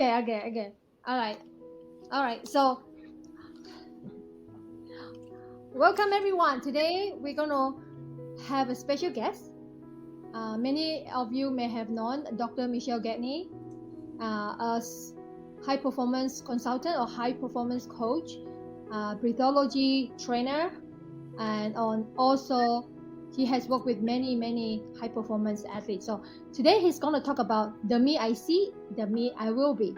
Okay. All right. All right. So, welcome everyone. Today we're gonna have a special guest. Many of you may have known Dr. Michelle Gagne as high performance consultant or high performance coach, breathology trainer, and on also he has worked with many high performance athletes. So today he's going to talk about the me I see, the me I will be,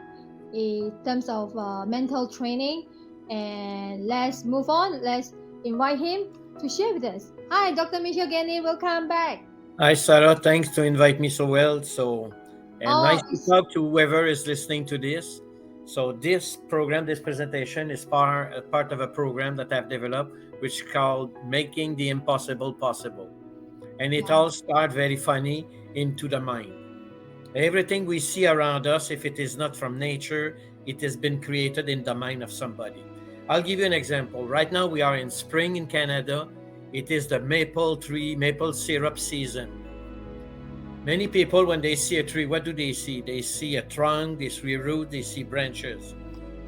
in terms of mental training. And let's move on. Let's invite him to share with us. Hi, Dr. Michelle Gagne. Welcome back. Hi, Sarah. Thanks to invite me so well. And Oh, nice to talk to whoever is listening to this. So, this program, this presentation is part of a program that I've developed, which is called Making the Impossible Possible. And it wow. all starts very funny into the mind. Everything we see around us, if it is not from nature, it has been created in the mind of somebody. I'll give you an example. Right now, we are in spring in Canada. It is the maple syrup season. Many people, when they see a tree, what do they see? They see a trunk, they see roots, they see branches.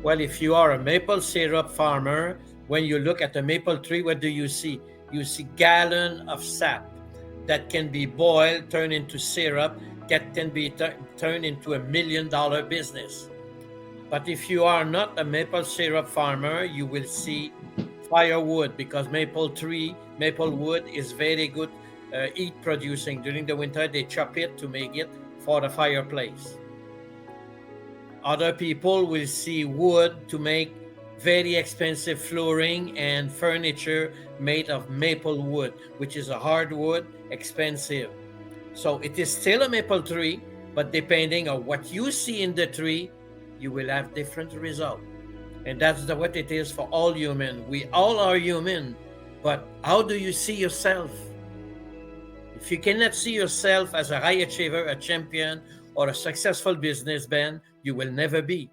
Well, if you are a maple syrup farmer, when you look at a maple tree, what do you see? You see gallon of sap that can be boiled, turned into syrup, that can be turned into $1 million business. But if you are not a maple syrup farmer, you will see firewood because maple wood is very good heat producing. During the winter, they chop it to make it for the fireplace. Other people will see wood to make very expensive flooring and furniture made of maple wood, which is a hardwood, expensive. So it is still a maple tree, but depending on what you see in the tree, you will have different result. And that's what it is for all human. We all are human, but how do you see yourself? If you cannot see yourself as a high achiever, a champion, or a successful businessman, you will never be.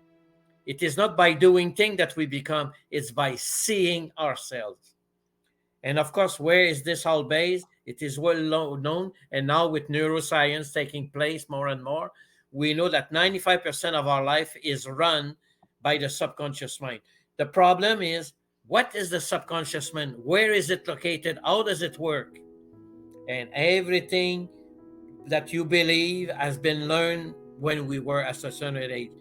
It is not by doing things that we become, it's by seeing ourselves. And of course, where is this all based? It is well known. And now, with neuroscience taking place more and more, we know that 95% of our life is run by the subconscious mind. The problem is, what is the subconscious mind? Where is it located? How does it work? And everything that you believe has been learned when we were at a certain age.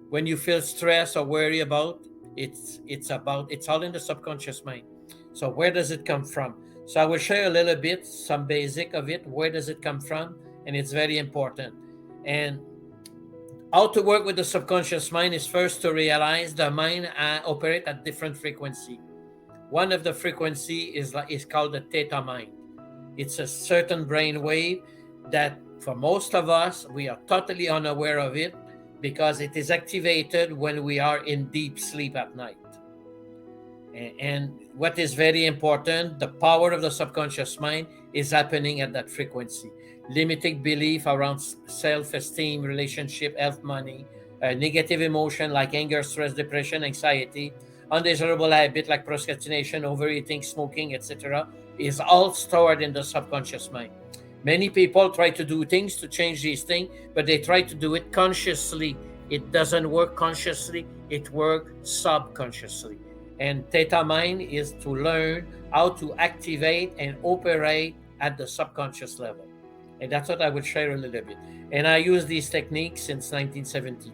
When you feel stress or worry about, it's all in the subconscious mind. So where does it come from? So I will share a little bit, some basic of it. Where does it come from? And it's very important. And how to work with the subconscious mind is first to realize the mind operate at different frequency. One of the frequency is called the theta mind. It's a certain brain wave that for most of us, we are totally unaware of it because it is activated when we are in deep sleep at night. And what is very important, the power of the subconscious mind is happening at that frequency. Limiting belief around self-esteem, relationship, health, money, negative emotion like anger, stress, depression, anxiety, undesirable habit like procrastination, overeating, smoking, etc., is all stored in the subconscious mind. Many people try to do things to change these things, but they try to do it consciously. It doesn't work consciously, it works subconsciously. And Theta Mind is to learn how to activate and operate at the subconscious level. And that's what I will share a little bit. And I use these techniques since 1972.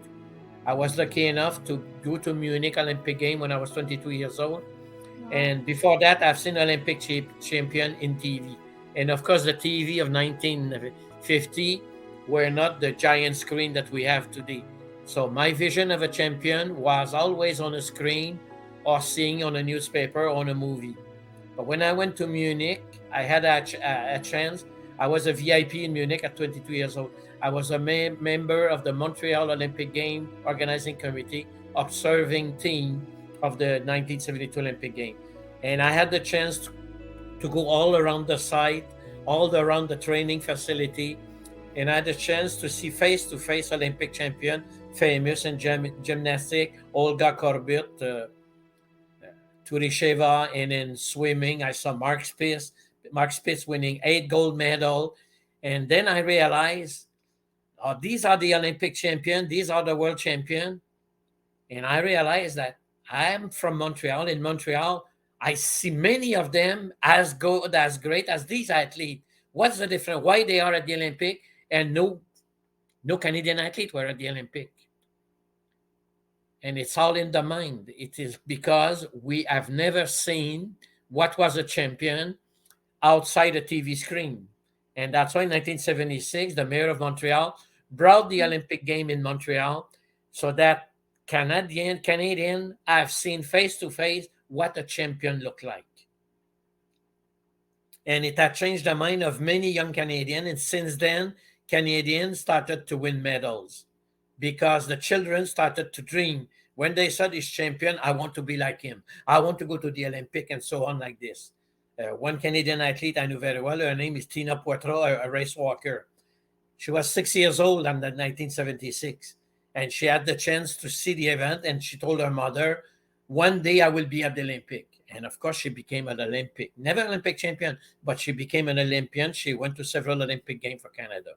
I was lucky enough to go to Munich Olympic game when I was 22 years old. Wow. And before that, I've seen Olympic champion in TV. And of course, the TV of 1950 were not the giant screen that we have today. So my vision of a champion was always on a screen or seeing on a newspaper or on a movie. But when I went to Munich, I had a chance. I was a VIP in Munich at 22 years old. I was a member of the Montreal Olympic Game Organizing Committee, observing team of the 1972 Olympic Game. And I had the chance to go all around the site, all around the training facility. And I had the chance to see face-to-face Olympic champion, famous in gymnastics, Olga Korbut, Turisheva, and in swimming, I saw Mark Spitz winning 8 gold medal. And then I realized oh, these are the Olympic champion, these are the world champion. And I realized that I'm from Montreal. In Montreal, I see many of them as good, as great as these athletes. What's the difference? Why they are at the Olympic and no Canadian athlete were at the Olympic? And it's all in the mind. It is because we have never seen what was a champion outside a TV screen. And that's why in 1976, the mayor of Montreal brought the Olympic game in Montreal so that Canadian have seen face to face what a champion looked like. And it had changed the mind of many young Canadians. And since then, Canadians started to win medals because the children started to dream. When they saw this champion, I want to be like him. I want to go to the Olympic and so on like this. One Canadian athlete I knew very well, her name is Tina Poitras, a race walker. She was 6 years old in 1976, and she had the chance to see the event, and she told her mother, one day I will be at the Olympic. And of course, she became an Olympic, never Olympic champion, but she became an Olympian. She went to several Olympic games for Canada.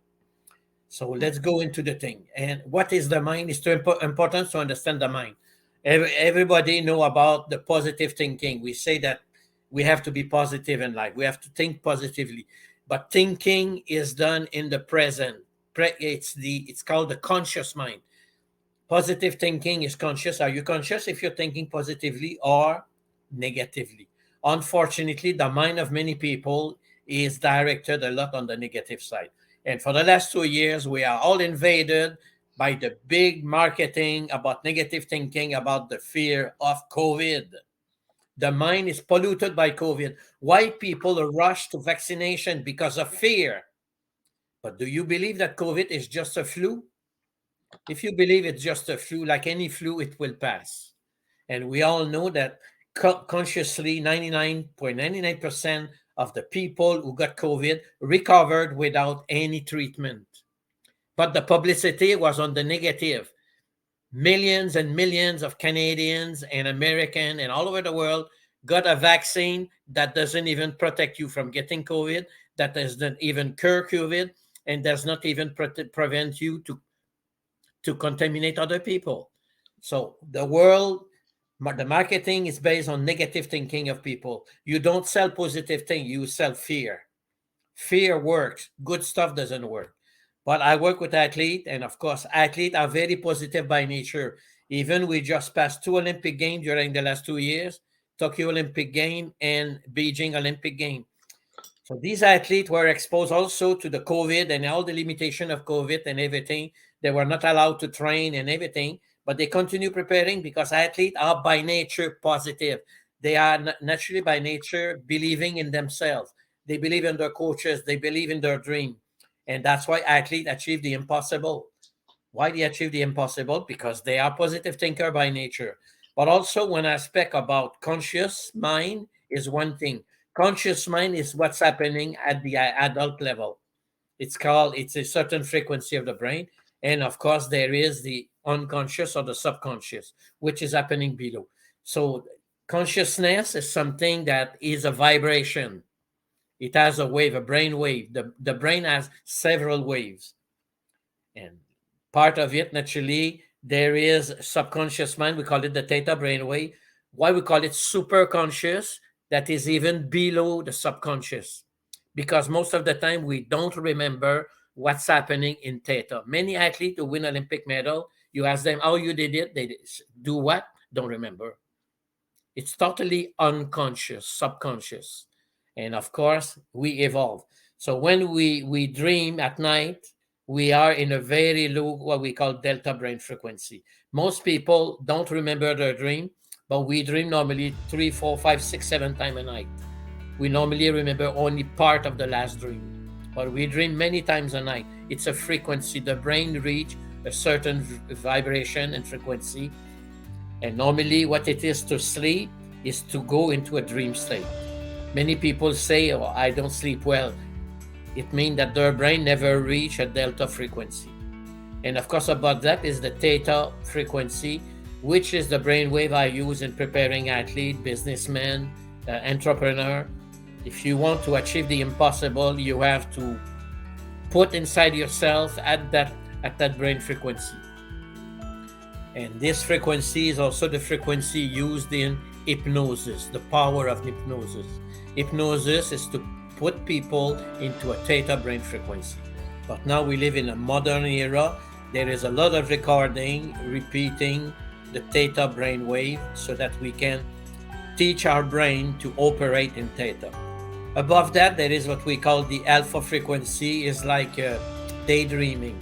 So let's go into the thing. And what is the mind? It's too important to understand the mind. Everybody know about the positive thinking. We say that we have to be positive in life. We have to think positively. But thinking is done in the present. It's called the conscious mind. Positive thinking is conscious. Are you conscious if you're thinking positively or negatively? Unfortunately, the mind of many people is directed a lot on the negative side. And for the last 2 years, we are all invaded by the big marketing about negative thinking, about the fear of COVID. The mind is polluted by COVID. Why people rush to vaccination? Because of fear. But do you believe that COVID is just a flu? If you believe it's just a flu, like any flu, it will pass. And we all know that consciously 99.99% of the people who got COVID recovered without any treatment. But the publicity was on the negative. Millions and millions of Canadians and Americans and all over the world got a vaccine that doesn't even protect you from getting COVID, that doesn't even cure COVID, and does not even prevent you to contaminate other people. So the marketing is based on negative thinking of people. You don't sell positive things, you sell fear. Fear works. Good stuff doesn't work. But I work with athletes, and of course, athletes are very positive by nature. Even we just passed 2 Olympic Games during the last 2 years, Tokyo Olympic Game and Beijing Olympic Game. So these athletes were exposed also to the COVID and all the limitation of COVID and everything. They were not allowed to train and everything, but they continue preparing because athletes are by nature positive. They are naturally by nature believing in themselves. They believe in their coaches. They believe in their dream. And that's why athletes achieve the impossible. Why they achieve the impossible? Because they are positive thinker by nature. But also one aspect about conscious mind is one thing. Conscious mind is what's happening at the adult level. It's a certain frequency of the brain. And of course, there is the unconscious or the subconscious, which is happening below. So consciousness is something that is a vibration. It has a wave, a brain wave. The brain has several waves. And part of it, naturally, there is subconscious mind. We call it the theta brainwave. Why we call it superconscious? That is even below the subconscious. Because most of the time, we don't remember what's happening in theta. Many athletes who win Olympic medal, you ask them how you did it, they do what? Don't remember. It's totally unconscious, subconscious. And of course, we evolve. So when we dream at night, we are in a very low, what we call delta brain frequency. Most people don't remember their dream, but we dream normally 3, 4, 5, 6, 7 times a night. We normally remember only part of the last dream, but we dream many times a night. It's a frequency. The brain reaches a certain vibration and frequency. And normally what it is to sleep is to go into a dream state. Many people say, oh, I don't sleep well. It means that their brain never reached a delta frequency. And of course, about that is the theta frequency, which is the brainwave I use in preparing athlete, businessmen, entrepreneur. If you want to achieve the impossible, you have to put inside yourself at at that brain frequency. And this frequency is also the frequency used in hypnosis, the power of hypnosis. Hypnosis is to put people into a theta brain frequency. But now we live in a modern era. There is a lot of recording, repeating the theta brain wave so that we can teach our brain to operate in theta. Above that, there is what we call the alpha frequency, is like daydreaming.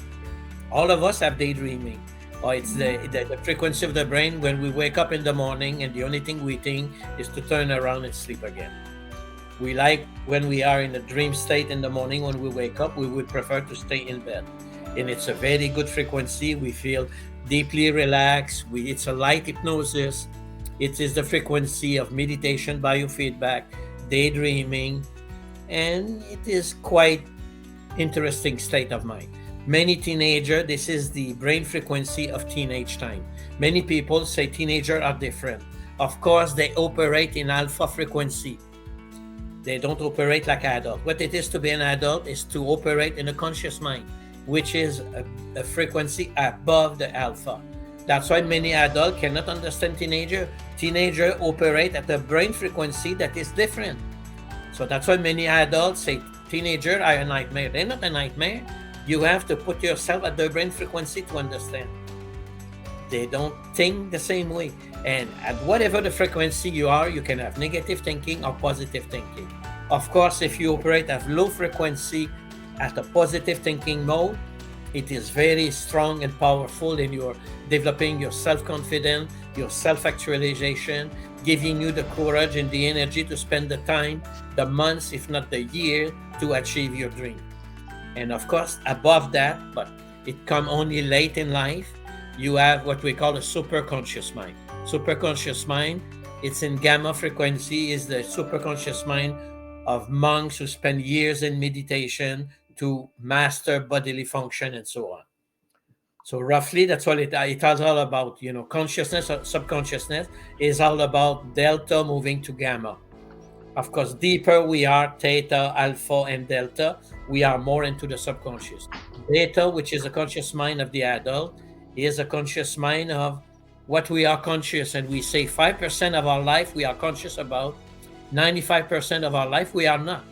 All of us have daydreaming. Or it's the frequency of the brain when we wake up in the morning and the only thing we think is to turn around and sleep again. We like when we are in a dream state in the morning, when we wake up, we would prefer to stay in bed. And it's a very good frequency. We feel deeply relaxed. It's a light hypnosis. It is the frequency of meditation, biofeedback, daydreaming, and it is quite interesting state of mind. Many teenagers, this is the brain frequency of teenage time. Many people say teenagers are different. Of course, they operate in alpha frequency. They don't operate like adults. What it is to be an adult is to operate in a conscious mind, which is a frequency above the alpha. That's why many adults cannot understand teenagers. Teenagers operate at a brain frequency that is different. So that's why many adults say teenagers are a nightmare. They're not a nightmare. You have to put yourself at their brain frequency to understand. They don't think the same way. And at whatever the frequency you are, you can have negative thinking or positive thinking. Of course, if you operate at low frequency at a positive thinking mode, it is very strong and powerful in your developing your self-confidence, your self-actualization, giving you the courage and the energy to spend the time, the months, if not the year, to achieve your dream. And of course, above that, but it comes only late in life, you have what we call a superconscious mind. Superconscious mind, it's in gamma frequency, is the superconscious mind of monks who spend years in meditation to master bodily function and so on. So roughly, that's what it's all about. Consciousness or subconsciousness is all about delta moving to gamma. Of course, deeper we are, theta, alpha, and delta, we are more into the subconscious. Beta, which is a conscious mind of the adult, is a conscious mind of what we are conscious. And we say 5% of our life we are conscious about, 95% of our life we are not.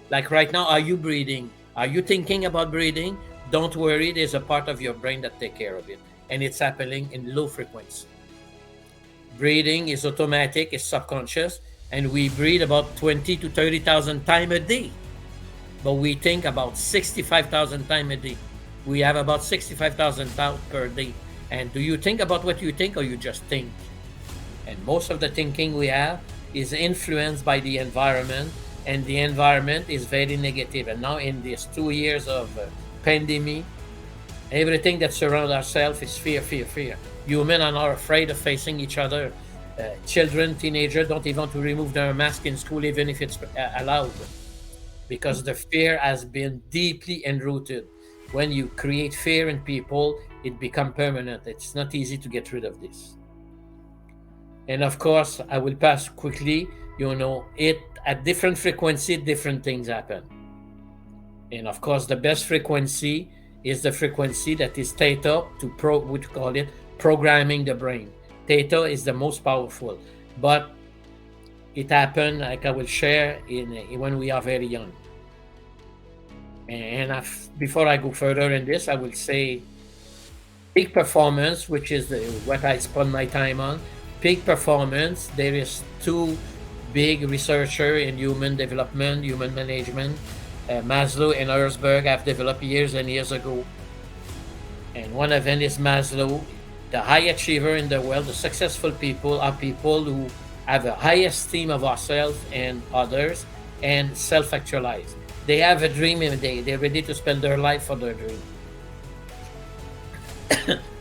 Like right now, are you breathing? Are you thinking about breathing? Don't worry, there's a part of your brain that takes care of it. And it's happening in low frequency. Breathing is automatic, it's subconscious. And we breathe about 20 to 30,000 times a day. But we think about 65,000 times a day. We have about 65,000 thoughts per day. And do you think about what you think, or you just think? And most of the thinking we have is influenced by the environment, and the environment is very negative. And now in these 2 years of pandemic, everything that surrounds ourselves is fear, fear, fear. Humans are not afraid of facing each other. Children, teenagers don't even want to remove their mask in school, even if it's allowed, because the fear has been deeply enrooted. When you create fear in people, it becomes permanent. It's not easy to get rid of this. And of course, I will pass quickly. It at different frequency, different things happen. And of course, the best frequency is the frequency that is theta, we call it programming the brain. Theta is the most powerful, but it happened, like I will share, when we are very young. And before I go further in this, I will say peak performance, which is what I spend my time on. Peak performance, there is two big researchers in human development, human management, Maslow and Herzberg, have developed years and years ago. And one of them is Maslow. The high achiever in the world, the successful people, are people who have a high esteem of ourselves and others and self-actualize. They have a dream and they're ready to spend their life for their dream.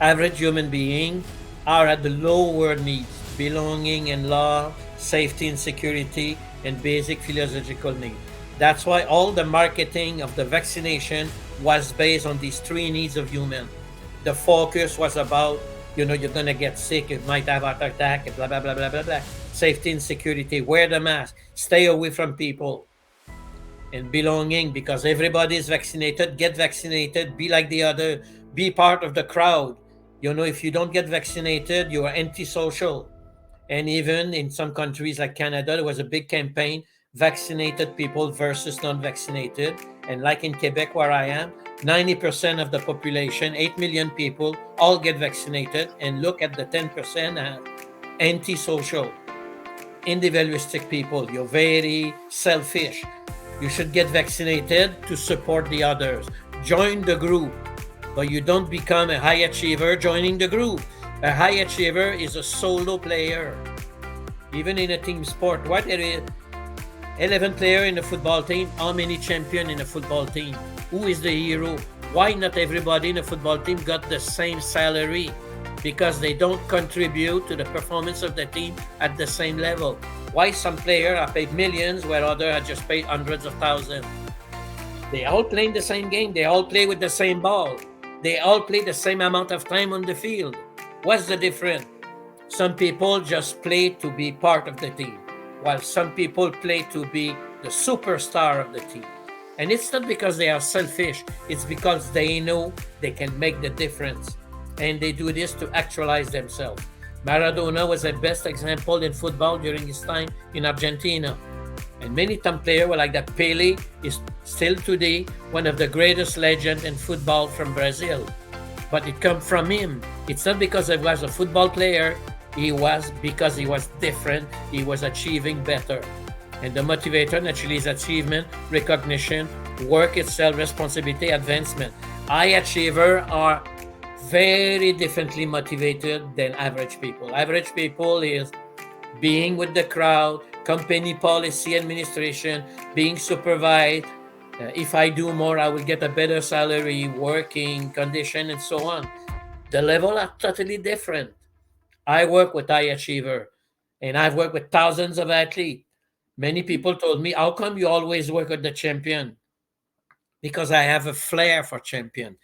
Average human beings are at the lower needs: belonging and love, safety and security, and basic physiological needs. That's why all the marketing of the vaccination was based on these three needs of human. The focus was about, you're going to get sick, you might have a heart attack, blah, blah, blah, blah, blah, blah. Safety and security, wear the mask, stay away from people. And belonging, because everybody is vaccinated, get vaccinated, be like the other, be part of the crowd. You know, if you don't get vaccinated, you are antisocial. And even in some countries like Canada, there was a big campaign, vaccinated people versus non-vaccinated. And like in Quebec, where I am, 90% of the population, 8 million people, all get vaccinated. And look at the 10% antisocial, individualistic people. You're very selfish. You should get vaccinated to support the others. Join the group, but you don't become a high achiever joining the group. A high achiever is a solo player. Even in a team sport, what it is, 11 player in a football team, how many champion in a football team? Who is the hero? Why not everybody in a football team got the same salary? Because they don't contribute to the performance of the team at the same level. Why some players are paid millions where others are just paid hundreds of thousands? They all play in the same game. They all play with the same ball. They all play the same amount of time on the field. What's the difference? Some people just play to be part of the team, while some people play to be the superstar of the team. And it's not because they are selfish, it's because they know they can make the difference. And they do this to actualize themselves. Maradona was the best example in football during his time in Argentina. And many top players were like that. Pele is still today one of the greatest legends in football from Brazil. But it comes from him. It's not because he was a football player. He was because he was different. He was achieving better. And the motivator naturally is achievement, recognition, work itself, responsibility, advancement. High achievers are very differently motivated than average people. Average people is being with the crowd, company policy administration, being supervised. If I do more, I will get a better salary, working condition, and so on. The level are totally different. I work with high achiever, and I've worked with thousands of athletes. Many people told me, "How come you always work with the champion?" Because I have a flair for champion.